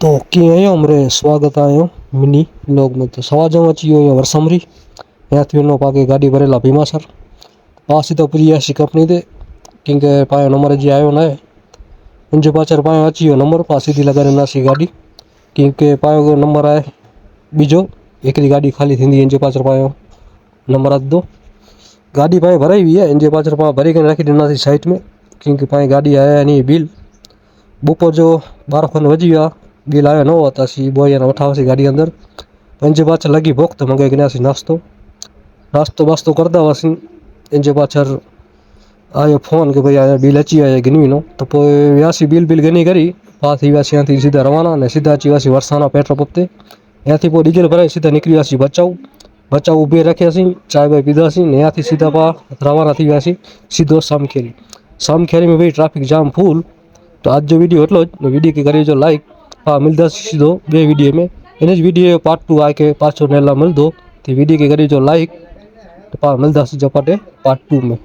तो कीअं आहियो हमरे स्वागत आयो मिनी ब्लॉग में। तो सवा जो अची वियो वरसमरी या थी वञो पाके गाॾी भरियल आहे भीमासर पास तो पुॼी वियासीं कंपनी ते कंहिंखे पायो नंबर जी आयो न आहे मुंहिंजे पाछर पायो अची वियो नंबर पास सीधी लॻाए ॾिनासीं गाॾी कंहिंखे पायो नंबर आहे ॿिजो हिकिड़ी गाॾी ख़ाली थींदी इंजे पाछर पायो नंबर अधु गाॾी पाए भराई हुई आहे इंजे पाछर पाण भरी करे रखी ॾिनासीं साइड में कंहिंखे पाए गाॾी आया नहीं बिल बपोर जो 12 खन वजी विया बिल आयो न हो त असीं ॿ वठा हुआसीं गाॾी अंदरि पंहिंजे पाछर लॻी भुख त मंगाए गिनासीं नाश्तो वास्तो करंदा हुआसीं इंजे पाछर आयो फ़ोन कि भई आया बिल अची विया गिनी वञो त पोइ वियासीं बिल गिनी करी पास थी वियासीं थी सीधा रवाना ने सीधा अची वियासीं वरसाना पेट्रोल पंप ते या थी पोइ डीजल भराए सीधा निकिरी वियासीं बचाऊ उभे रखियासीं चांहि वांहि पीधासीं ने या थी सीधा रवाना थी वियासीं सीधो सामखेड़ी में भाई ट्रैफिक जाम फूल। तो आज जो वीडियो एटलो वीडियो के करे जो लाइक मिलता सीधो बे वीडियो में इन वीडियो पार्ट 2 आके पाछो नेला मिलदो तो वीडियो के करे जो लाइक तो मिलता सीधो पार्ट 2 में।